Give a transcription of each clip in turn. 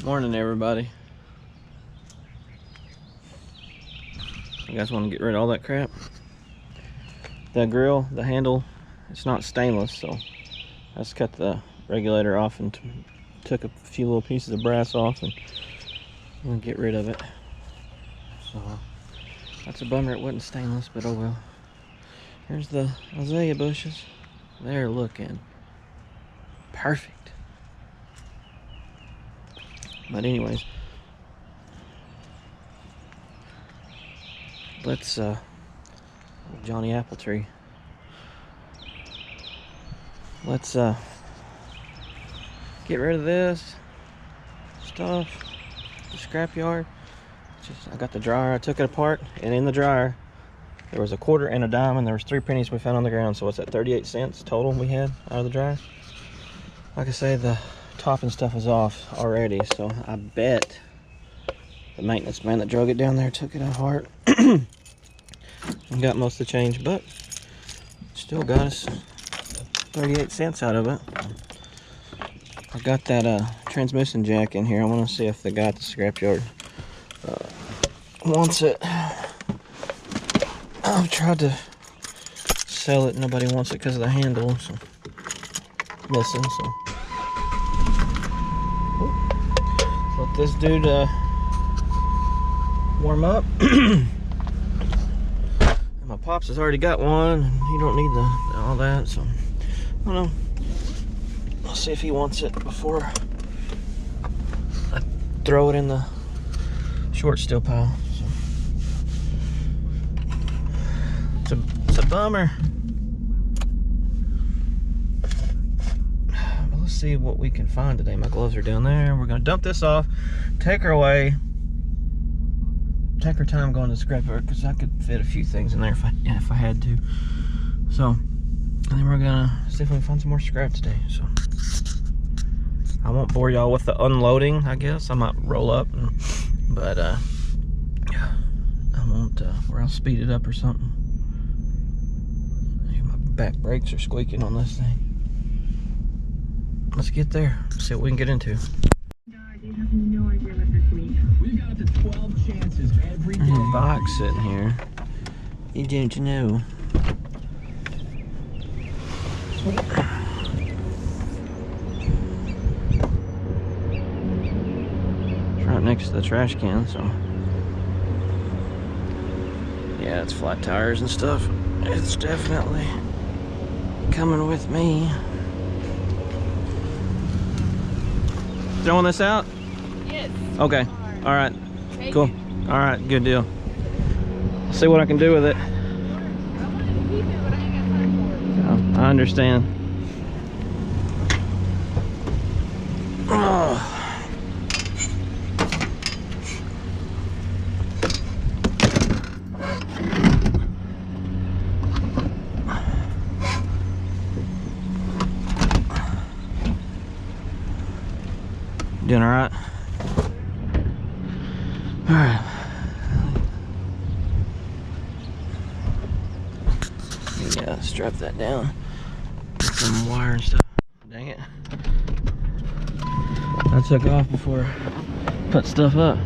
Morning, everybody. You guys want to get rid of all that crap? The grill, the handle, it's not stainless, so I just cut the regulator off and took a few little pieces of brass off and I'm gonna get rid of it. So that's a bummer it wasn't stainless, but oh well. Here's the azalea bushes. They're looking perfect. But anyways, let's Johnny Apple Tree. Let's get rid of this stuff. The scrapyard. I got the dryer. I took it apart, and in the dryer there was a quarter and a dime, and there was 3 pennies we found on the ground. So what's that? 38 cents total we had out of the dryer. Like I say, the top and stuff is off already, so I bet the maintenance man that drug it down there took it apart and got most of the change, but still got us 38 cents out of it. I got that transmission jack in here. I want to see if the guy at the scrapyard wants it. I've tried to sell it, nobody wants it because of the handle, so missing. So let this dude warm up. And my pops has already got one. He don't need all that, so I don't know. I'll see if he wants it before I throw it in the short steel pile. So it's a bummer. But let's see what we can find today. My gloves are down there. We're gonna dump this off, take her away, take her time going to the scrapyard because I could fit a few things in there if I had to. So, and then we're gonna see if we can find some more scrap today. So I won't bore y'all with the unloading. I guess I might roll up, but I won't. Or I'll speed it up or something. My back brakes are squeaking on this thing. Let's get there. See what we can get into. You have no idea what this means. We've got up to 12 chances every day. There's a box sitting here. You don't know. It's right next to the trash can, so yeah, it's flat tires and stuff. It's definitely coming with me. Throwing this out? Yes. Okay. All right. Cool. All right. Good deal. See what I can do with it. I wanted to keep it, but I ain't got time for it. I understand. Oh. Doing all right? All right. Yeah, strap that down. Get some wire and stuff. Dang it. I took off before I put stuff up.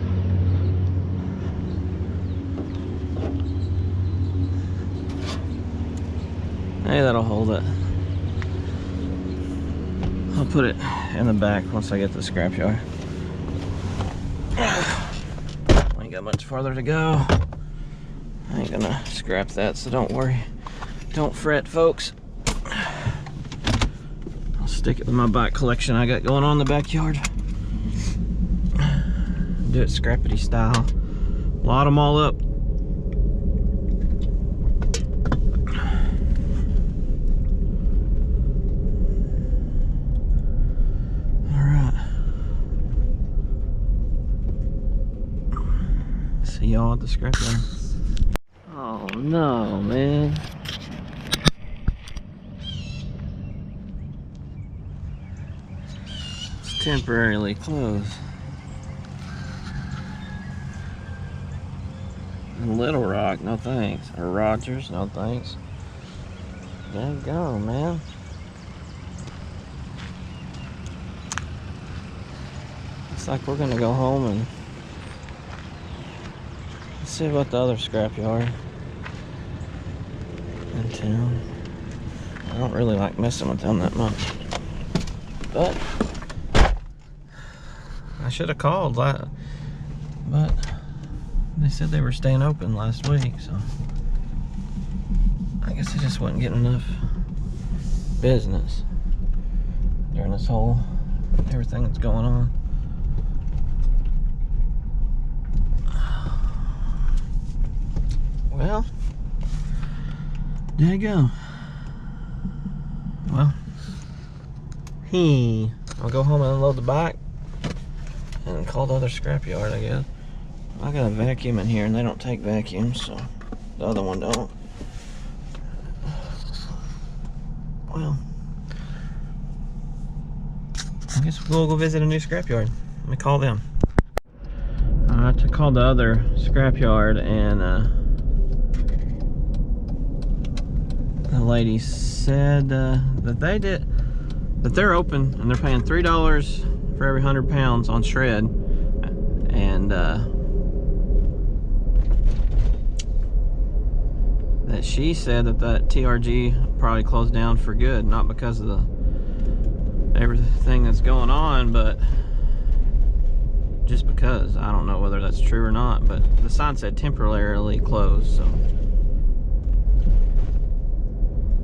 Hey, that'll hold it. I'll put it in the back once I get to the scrapyard. I ain't got much farther to go. I ain't gonna scrap that, so don't worry. Don't fret, folks. I'll stick it with my bike collection I got going on in the backyard. Do it scrappity style. Lot them all up. See y'all at the scrapyard. Oh no, man. It's temporarily closed. And Little Rock, no thanks. Or Rogers, no thanks. Dang go, man. looks like we're gonna go home and see about the other scrapyard in town. I don't really like messing with them that much, but I should have called, but they said they were staying open last week, so I guess I just wasn't getting enough business during this whole everything that's going on. Well, there you go. Well, I'll go home and unload the bike and call the other scrapyard, I guess. I got a vacuum in here and they don't take vacuums, so the other one don't. Well, I guess we'll go visit a new scrapyard. Let me call them. I have to call the other scrapyard, and the lady said that they're open and they're paying $3 for every 100 pounds on shred, and that she said that TRG probably closed down for good, not because of everything that's going on, but just because. I don't know whether that's true or not, but the sign said temporarily closed, so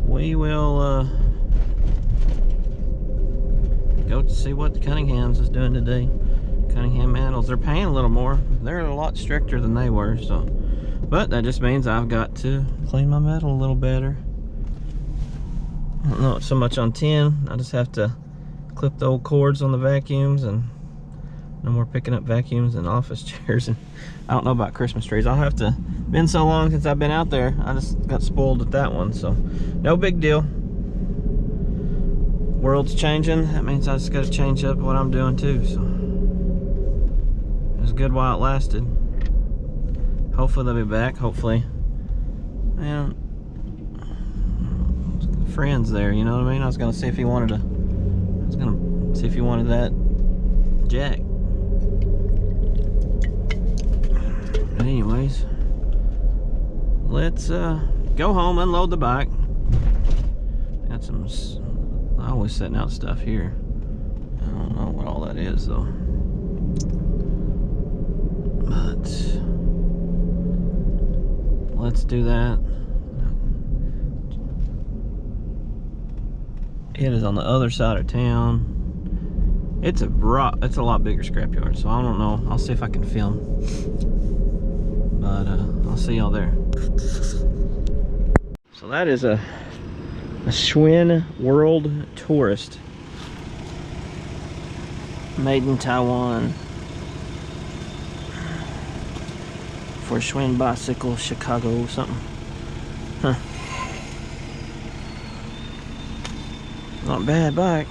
we will go to see what Cunningham's is doing today. Cunningham Metals, they're paying a little more. They're a lot stricter than they were, so, but that just means I've got to clean my metal a little better. I don't know so much on tin. I just have to clip the old cords on the vacuums, and no more picking up vacuums and office chairs. And I don't know about Christmas trees. I'll have to, been so long since I've been out there, I just got spoiled at that one, so no big deal. World's changing, that means I just got to change up what I'm doing too, so it was good while it lasted. Hopefully they'll be back. Hopefully, man, friends there, you know what I mean? I was gonna see if he wanted that jack. But anyways, let's go home, unload the bike. Got some, I always setting out stuff here. I don't know what all that is though, but let's do that. It is on the other side of town. It's a lot bigger scrapyard, so I don't know. I'll see if I can film, but I'll see y'all there. So that is a Schwinn World Tourist, made in Taiwan, for Schwinn Bicycle Chicago something. Huh. Not a bad bike,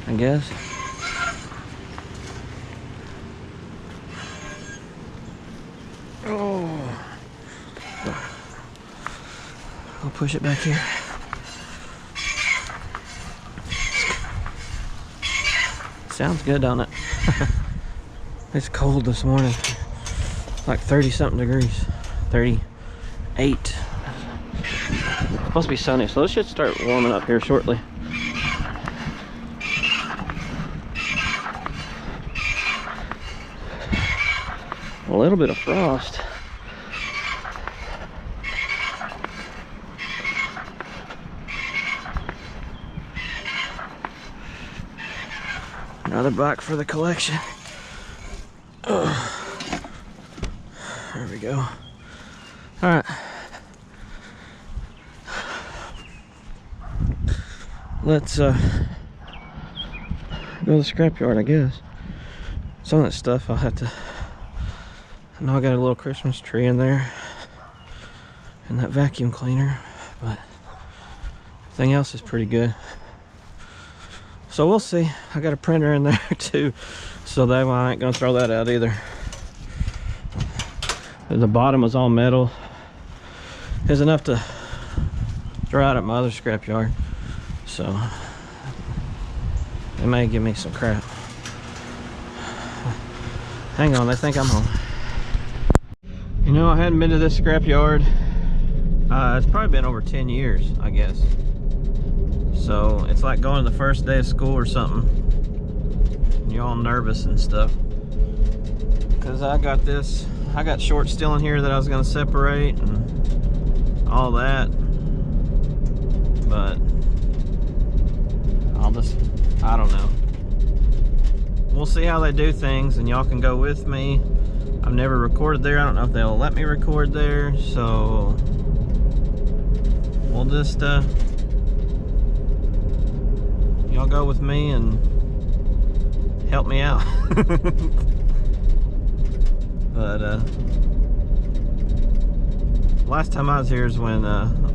I guess. Oh, I'll push it back here. Sounds good, don't it? It's cold this morning, like 30 something degrees, 38. It's supposed to be sunny, so it should start warming up here shortly. A little bit of frost. Another bike for the collection. Oh. There we go. All right. Let's go to the scrapyard, I guess. Some of that stuff I'll have to, I know I got a little Christmas tree in there and that vacuum cleaner, but everything else is pretty good. So we'll see. I got a printer in there too, so that I ain't gonna throw that out either. The bottom was all metal. It's enough to throw out at my other scrapyard, so they may give me some crap. Hang on, I think I'm home. You know, I hadn't been to this scrapyard. It's probably been over 10 years, I guess. So it's like going to the first day of school or something. You're all nervous and stuff. Cause I got short steel in here that I was gonna separate and all that. But I don't know. We'll see how they do things, and y'all can go with me. I've never recorded there. I don't know if they'll let me record there, so we'll just y'all go with me and help me out. But last time I was here is when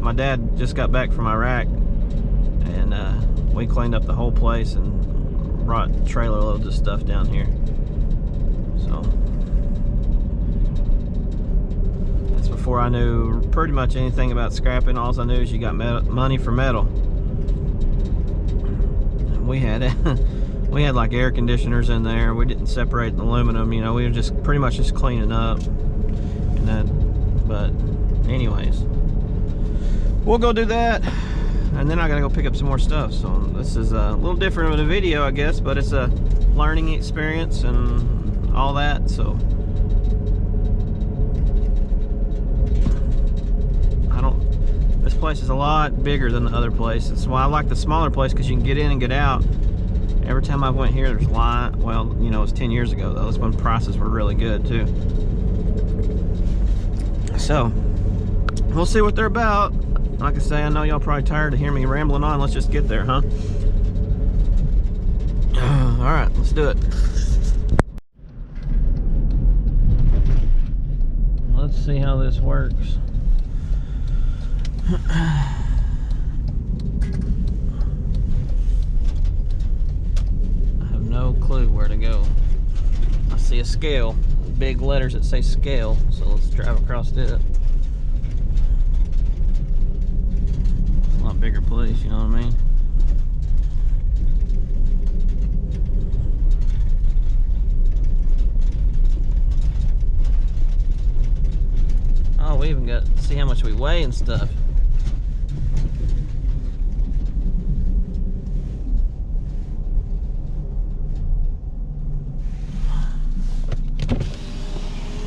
my dad just got back from Iraq, and we cleaned up the whole place and brought trailer loads of stuff down here. So that's before I knew pretty much anything about scrapping. All I knew is you got money for metal. And we had we had like air conditioners in there. We didn't separate the aluminum, you know, we were just pretty much just cleaning up and that. But anyways, we'll go do that, and then I gotta go pick up some more stuff. So this is a little different of a video, I guess, but it's a learning experience and all that. So this place is a lot bigger than the other place. That's why I like the smaller place, because you can get in and get out. Every time I went here, there's line. Well, you know, it's 10 years ago though. That's when prices were really good too. So we'll see what they're about. Like I say, I know y'all probably tired of hearing me rambling on. Let's just get there, huh? All right, let's do it. Let's see how this works. I have no clue where to go. I see a scale, big letters that say scale, so let's drive across it. A lot bigger place, you know what I mean? Oh, we even got to see how much we weigh and stuff.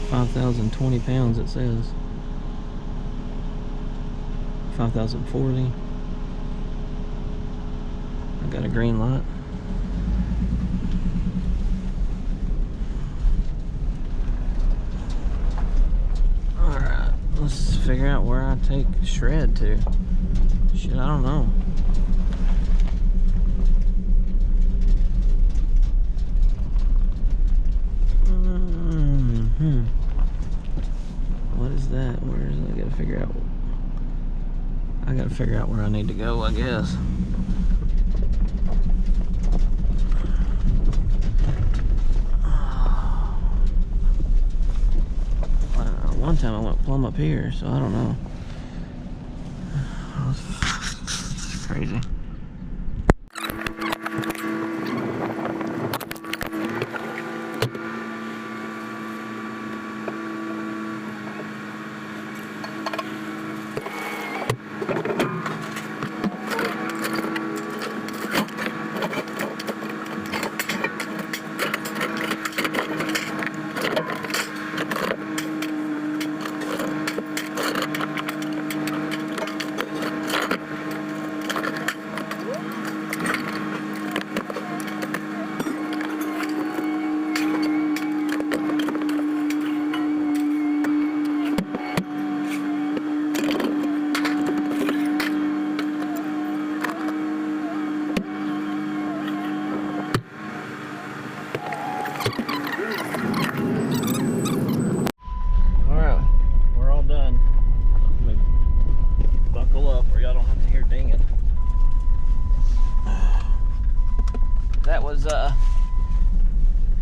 £5,020 it says. 5,040. I got a green light. Alright, let's figure out where I take shred to. Shit, I don't know. What is that? Where is it? I gotta figure out. I gotta figure out where I need to go, I guess. One time I went plumb up here, so I don't know. It's crazy.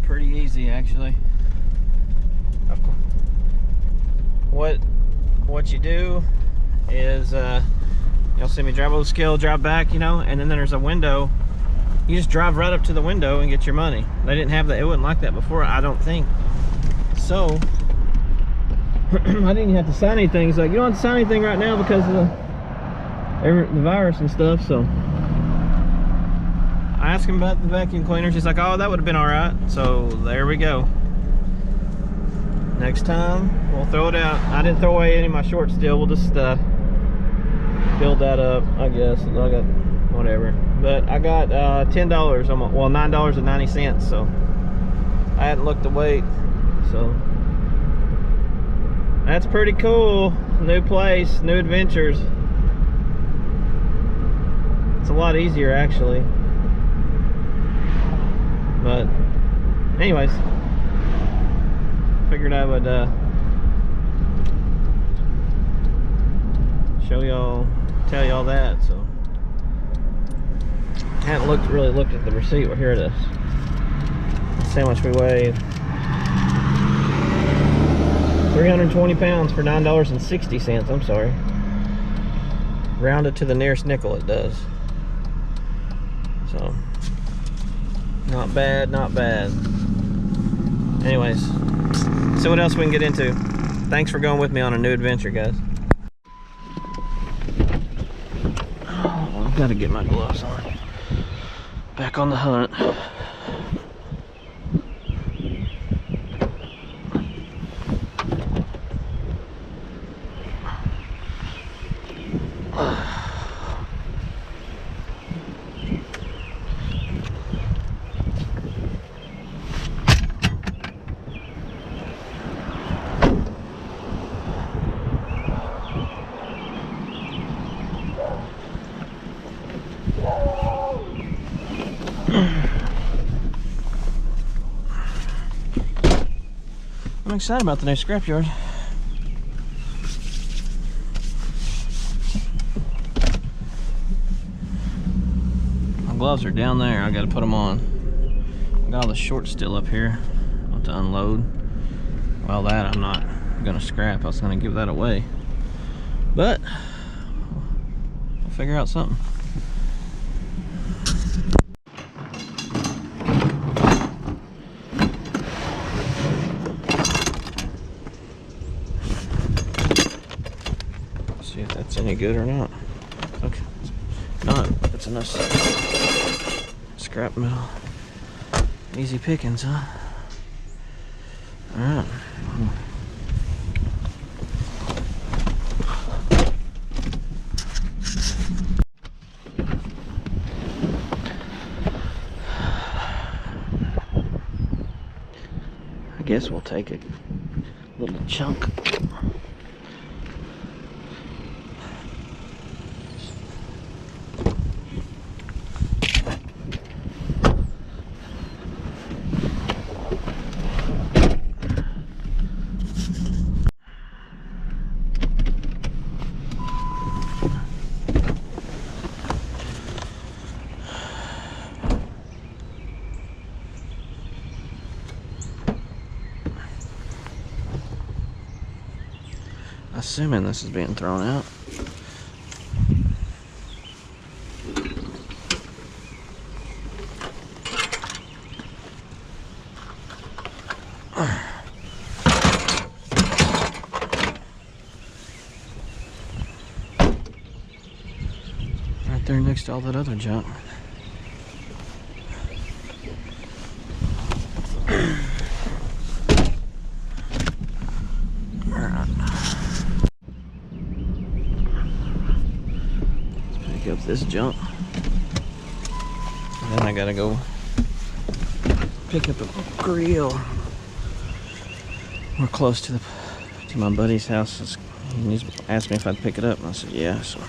Pretty easy, actually. What you do is you'll see me drive a little scale, drive back, you know, and then there's a window. You just drive right up to the window and get your money. They didn't have that. It wasn't like that before, I don't think. So I didn't even have to sign anything. He's like, you don't have to sign anything right now because of the virus and stuff. So I asked him about the vacuum cleaner. She's like, oh, that would have been all right. So there we go. Next time we'll throw it out. I didn't throw away any of my short steel. We'll just build that up, I guess. I got whatever, but I got $10 on well, $9.90. So I hadn't looked the weight. So that's pretty cool. New place, new adventures. It's a lot easier actually. But anyways, figured I would show y'all, tell y'all that. So I hadn't really looked at the receipt. Well, here it is. Let's see how much we weigh. 320 pounds for $9.60. I'm sorry. Rounded to the nearest nickel it does. So not bad, not bad. Anyways, see what else we can get into. Thanks for going with me on a new adventure, guys. Oh, I've got to get my gloves on. Back on the hunt. I'm excited about the new scrapyard. My gloves are down there. I got to put them on. I got all the short steel up here. I'll have to unload. Well, that I'm not gonna scrap. I was gonna give that away, but I'll figure out something. See if that's any good or not. Okay, not. That's enough scrap metal. Easy pickings, huh? All right. I guess we'll take a little chunk. Assuming this is being thrown out. Right there next to all that other junk. Up this junk, and then I gotta go pick up a grill. We're close to my buddy's house. He asked me if I'd pick it up, and I said yeah. So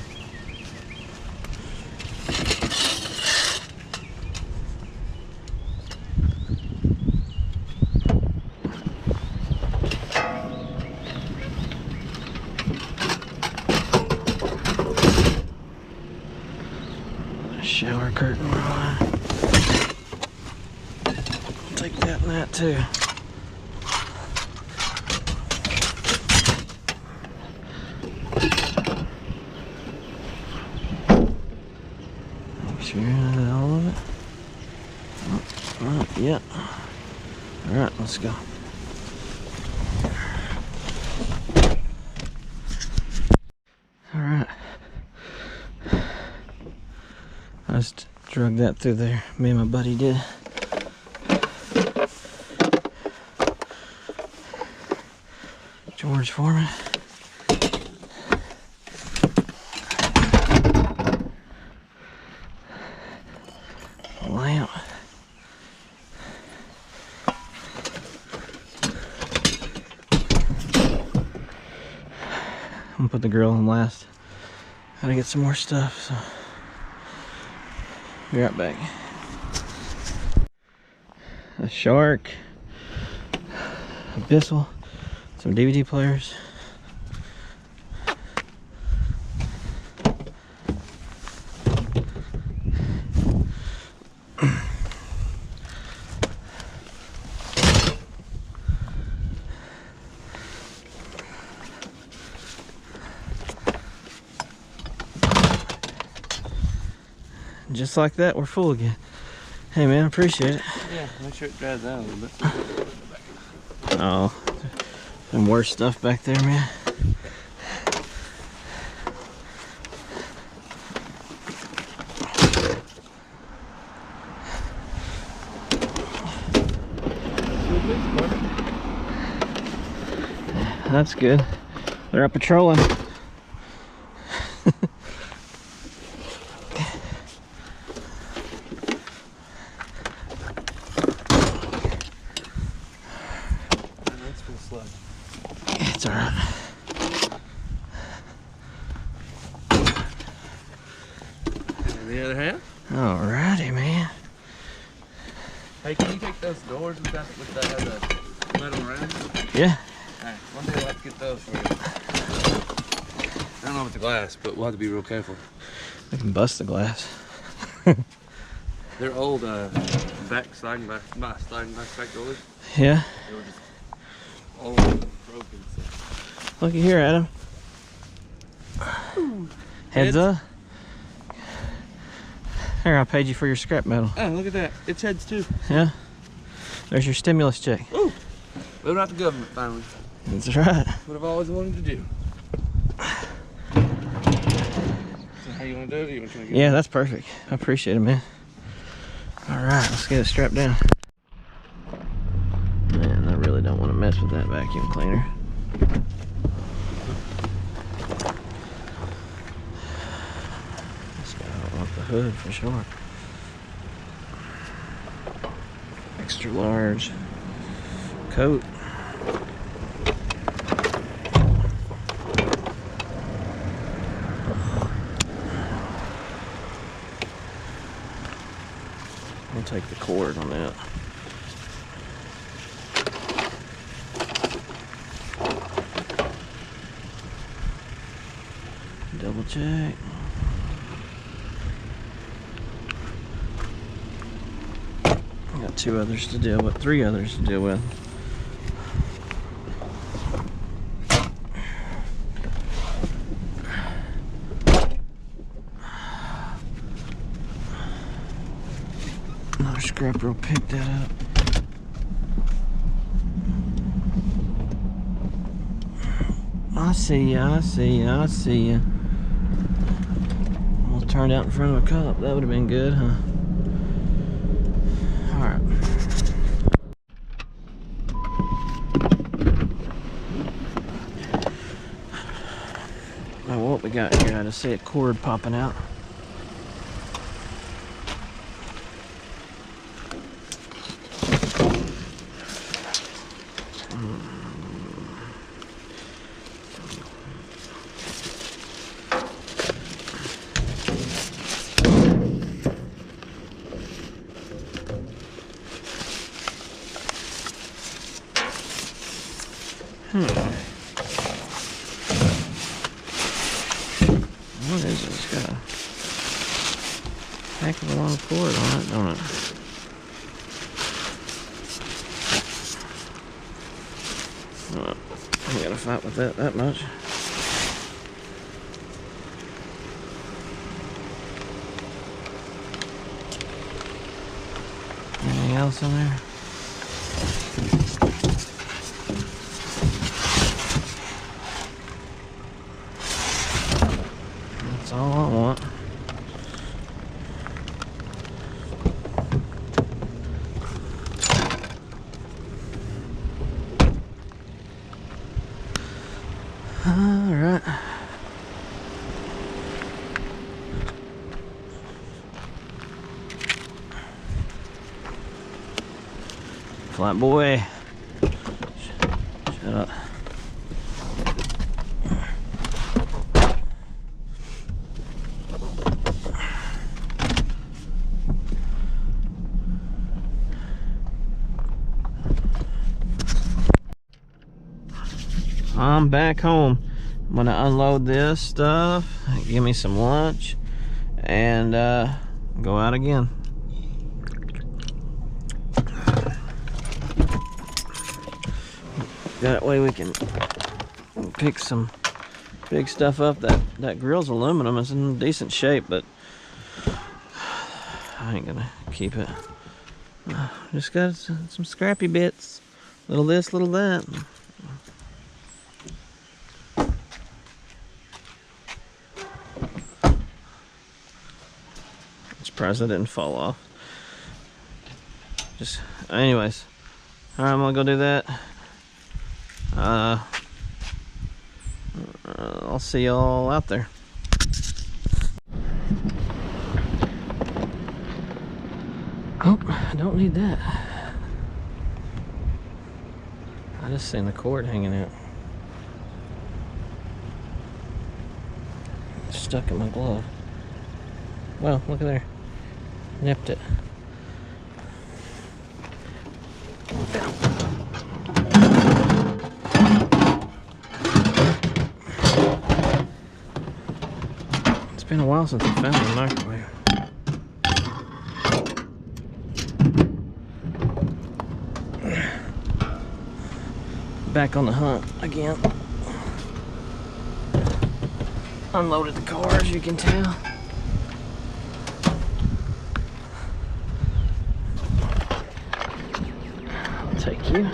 shower curtain on. Take that and that too. Make sure all of it. Yeah. All right, let's go. just drug that through there. Me and my buddy did. George Foreman. Lamp. I'm gonna put the grill in last. Gotta get some more stuff, so be right back. A shark, a Bissell, some DVD players. Just like that, we're full again. Hey man, I appreciate it. Yeah, make sure it dries down a little bit. Oh, some worse stuff back there, man. That's good. They're up patrolling. It's alright. The other hand? Alrighty, man. Hey, can you take those doors with that have the metal around? Yeah. Alright, one day we'll have to get those for you. I don't know about the glass, but we'll have to be real careful. We can bust the glass. They're old sliding back doors. Yeah. They were just old and broken. So. Looky here, Adam. Heads up. Here, I paid you for your scrap metal. Oh, look at that. It's heads too. Yeah. There's your stimulus check. Ooh. Moving out the government finally. That's right. What I've always wanted to do. So how you want to do it? You want to Yeah, that's perfect. I appreciate it, man. All right, let's get it strapped down. Man, I really don't want to mess with that vacuum cleaner. This guy don't want the hood for sure. Extra large coat. I'll take the cord on that. Double check. Got two others to deal with, three others to deal with. Another scrapper will pick that up. I see ya, I see ya, I see ya. Almost turned out in front of a cop. That would have been good, huh? Alright. Now what we got here, I just see a cord popping out. What is this? Got a heck of a long cord on it, don't it? Well, I ain't gotta fight with that much. Anything else in there? That's all I want. Flat boy. Shut up. I'm back home. I'm gonna unload this stuff, give me some lunch, and go out again. That way we can pick some big stuff up. That grill's aluminum. It's in decent shape, but I ain't gonna keep it. Just got some scrappy bits. Little this, little that. I'm surprised that didn't fall off. Just, anyways. Alright, I'm gonna go do that. I'll see y'all out there. Oh, I don't need that. I just seen the cord hanging out. It's stuck in my glove. Well, look at there. Nipped it. It's been a while since I found the microwave. Back on the hunt again. Unloaded the car, as you can tell. I'll take you.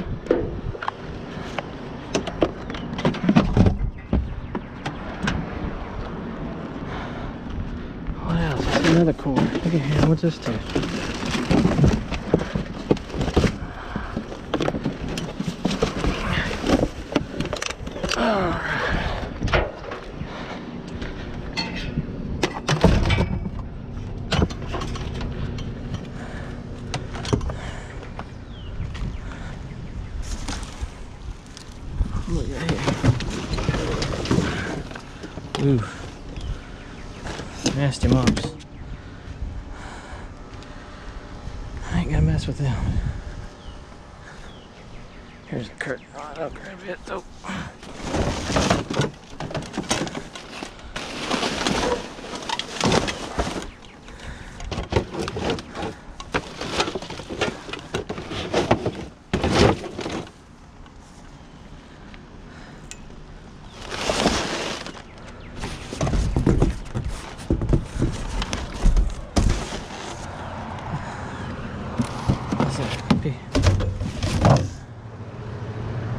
What else? That's another cord. Look at here. What's this to? Look at here. Ooh. Nasty mops. I ain't gonna mess with them. Here's a curtain rod. I'll grab it though.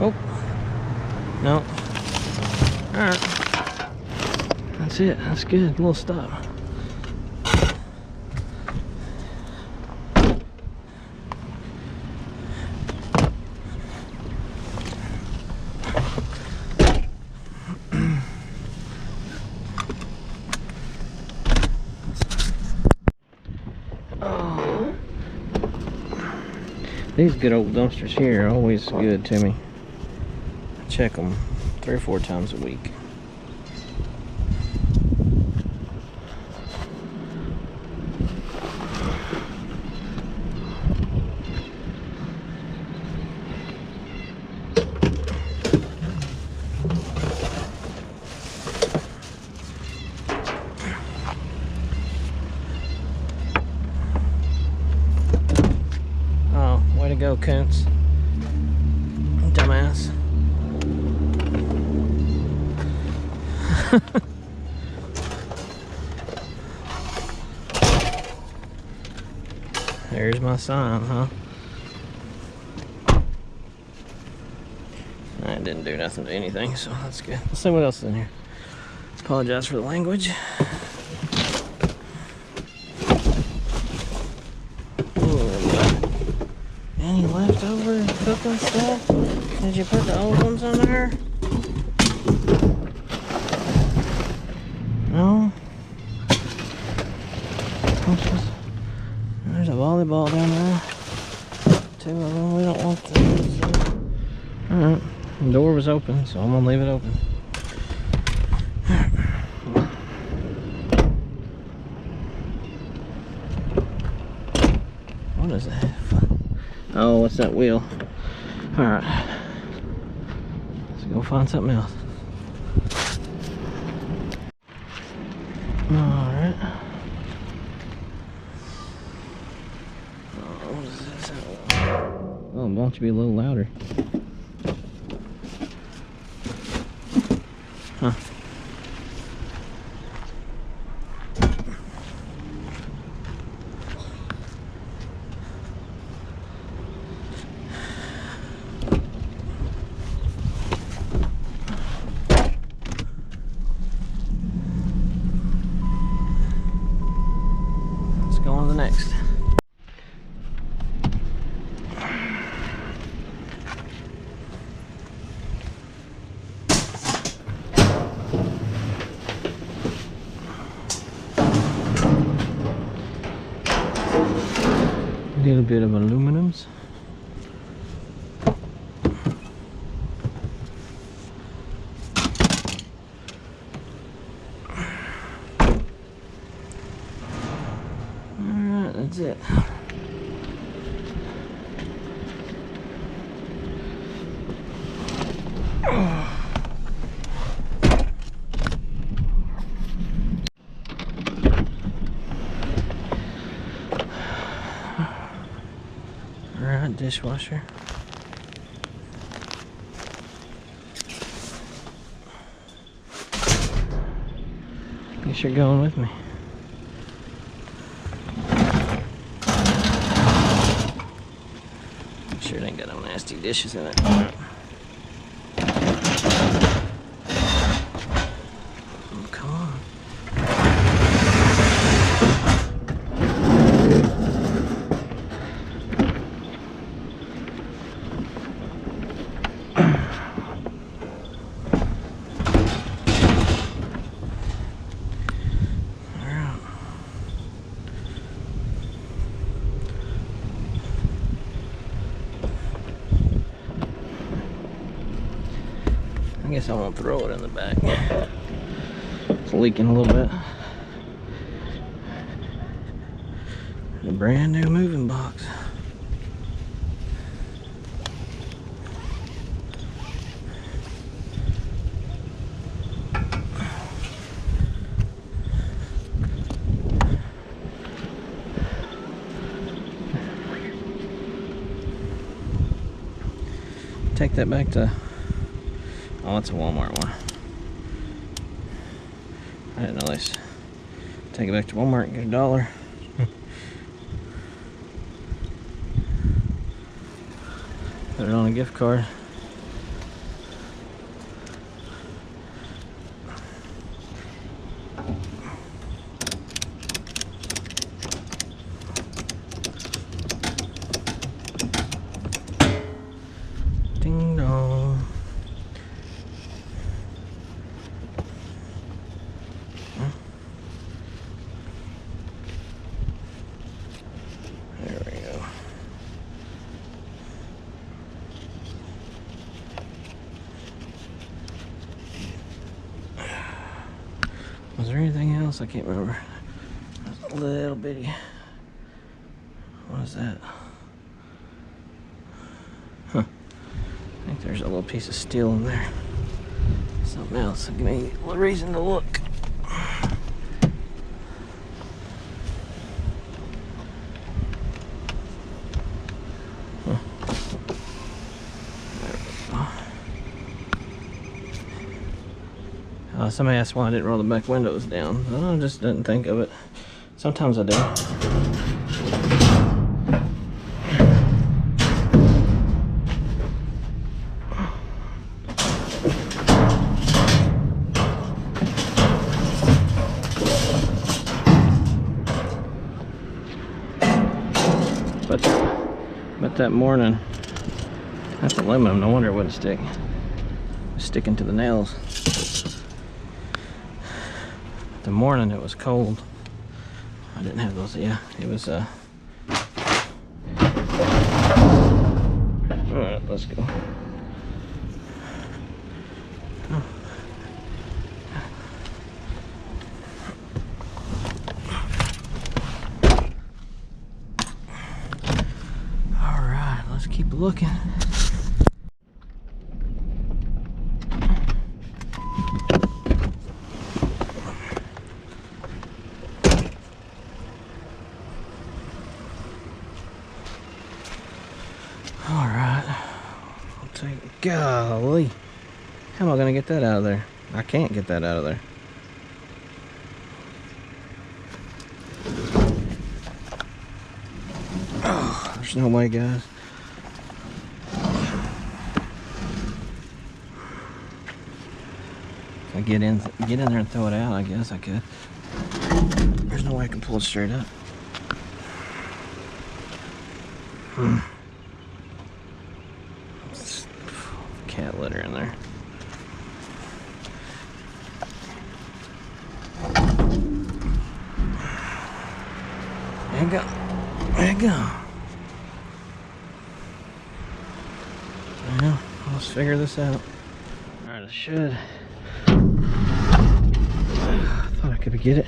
Oh, no. Alright. That's it. That's good. A little stop. Oh. These good old dumpsters here are always good to me. Check them 3 or 4 times a week. Oh, way to go, Koontz. Dumbass. There's my sign, huh? I didn't do nothing to anything, so that's good. Let's see what else is in here. Apologize for the language. Ooh, any leftover cooking stuff? Did you put the old ones on there? No? There's a volleyball down there. two of them. We don't want those. Alright. The door was open, so I'm gonna leave it open. What is that? Oh, what's that wheel? Alright. Let's go find something else. Alright. Oh, what is this? Oh, why don't you be a little louder? Huh. Let's go on to the next. A little bit of aluminums. Alright, that's it. Alright, dishwasher. Guess you're going with me. Sure it ain't got no nasty dishes in it. Oh, come on. I guess I won't throw it in the back. It's leaking a little bit. A brand new moving box. Take that back to... Oh, it's a Walmart one. I didn't know this. Take it back to Walmart and get $1. Put it on a gift card. Ding dong. There we go. Was there anything else? I can't remember. There's a little bitty. What is that? Huh. I think there's a little piece of steel in there. Something else. Give me a reason to look. Somebody asked why I didn't roll the back windows down. I just didn't think of it. Sometimes I do. But that morning, that's aluminum. No wonder it wouldn't stick. It's sticking to the nails. The morning it was cold. I didn't have those. Yeah, it was let's go. Oh. All right, let's keep looking. All right, I'll take it. Golly, how am I gonna get that out of there? I can't get that out of there. Oh, there's no way, guys. If I get in there and throw it out, I guess I could. There's no way I can pull it straight up. Cat litter in there. There you go. There you go. Well, let's figure this out. Alright, I should. I thought I could get it.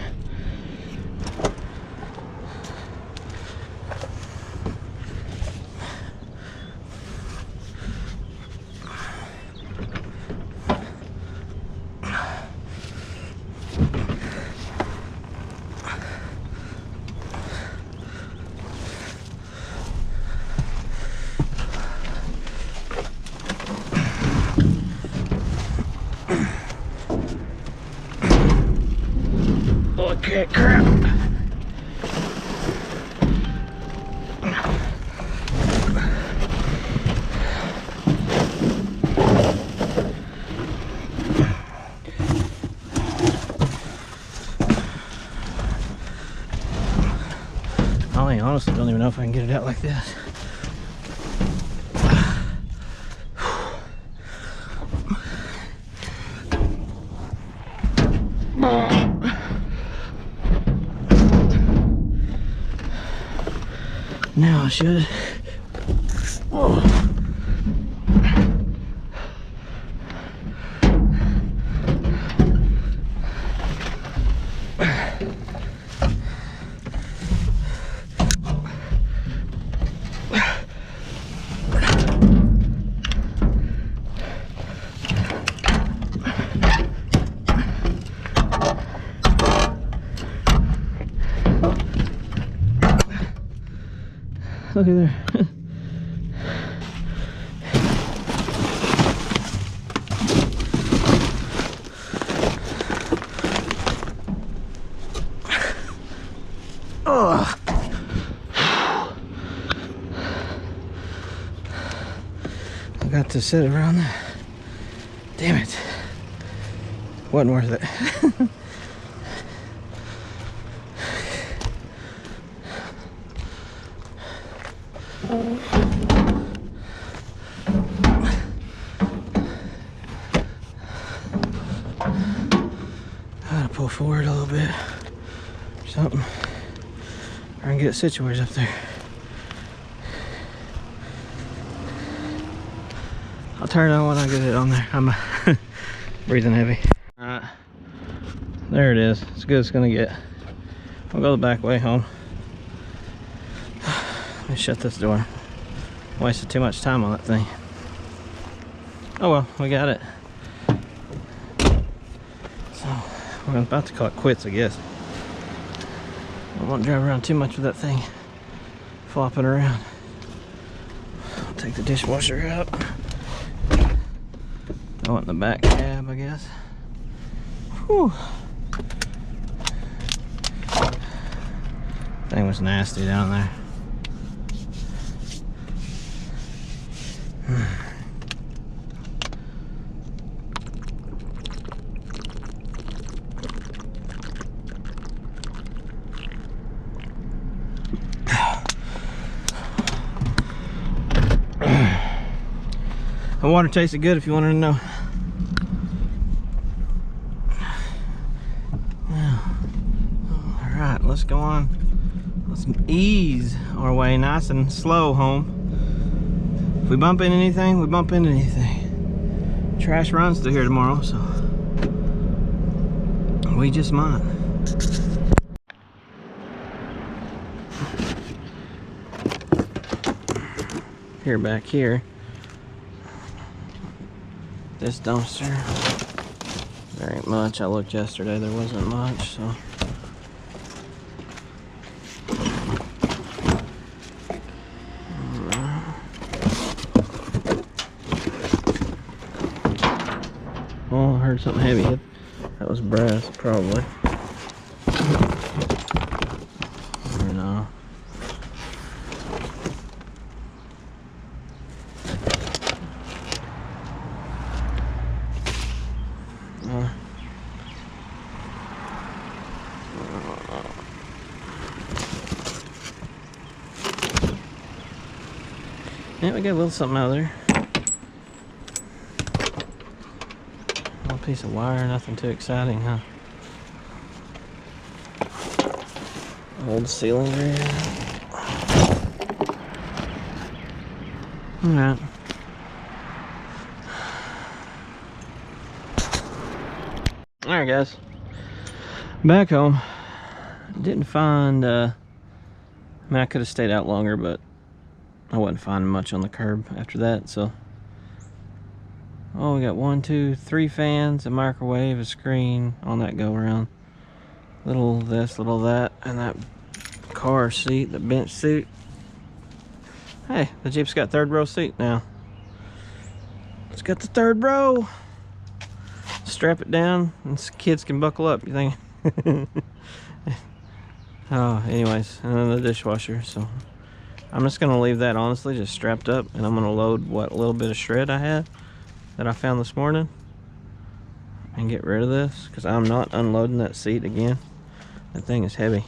Okay, crap. I honestly don't even know if I can get it out like this. Now I should. Oh. Look at there. Oh. I got to sit around that. Damn it. Wasn't worth it. Gotta pull forward a little bit or something. Or I can get it situated up there. I'll turn it on when I get it on there. I'm breathing heavy. Alright, there it is. It's good as it's gonna get. I'll go the back way home. Let me shut this door. Wasted too much time on that thing. Oh well, we got it. So we're about to call it quits, I guess. I won't drive around too much with that thing flopping around. I'll take the dishwasher out. Throw it in the back cab, I guess. Whew. Thing was nasty down there. The water tasted good if you wanted to know. Alright, let's go on. Let's ease our way nice and slow home. If we bump into anything, we bump into anything. Trash runs through here tomorrow, so we just might. Here, back here, this dumpster, there ain't much. I looked yesterday, there wasn't much, so. Oh, I heard something heavy hit. That was brass, probably. Or no. Yeah, we got a little something out of there. A piece of wire, nothing too exciting, huh? Old ceiling grid. Alright. Alright, guys. Back home. Didn't find, I mean, I could have stayed out longer, but I wasn't finding much on the curb after that, so. Oh, we got 1, 2, 3 fans, a microwave, a screen on that go around. Little this, little that, and that car seat, the bench seat. Hey, the Jeep's got 3rd row seat now. It's got the 3rd row. Strap it down, and kids can buckle up, you think? Oh, anyways, and then the dishwasher, so. I'm just gonna leave that honestly just strapped up, and I'm gonna load what little bit of shred I had that I found this morning and get rid of this, because I'm not unloading that seat again. That thing is heavy.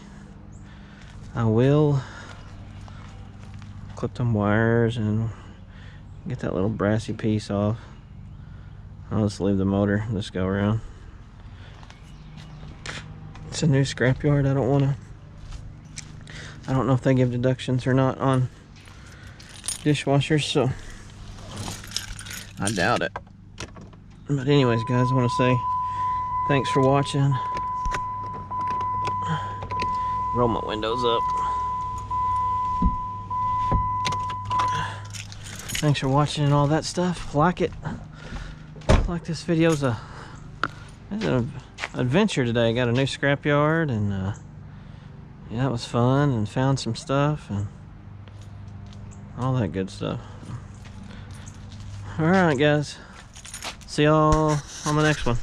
I will clip them wires and get that little brassy piece off. I'll just leave the motor, just go around. It's a new scrapyard. I don't know if they give deductions or not on dishwashers, so I doubt it. But anyways, guys, I want to say thanks for watching. Roll my windows up. Thanks for watching and all that stuff. Like it. Like this video's it's an adventure today. Got a new scrapyard, and yeah, that was fun, and found some stuff and all that good stuff. Alright, guys. See y'all on the next one.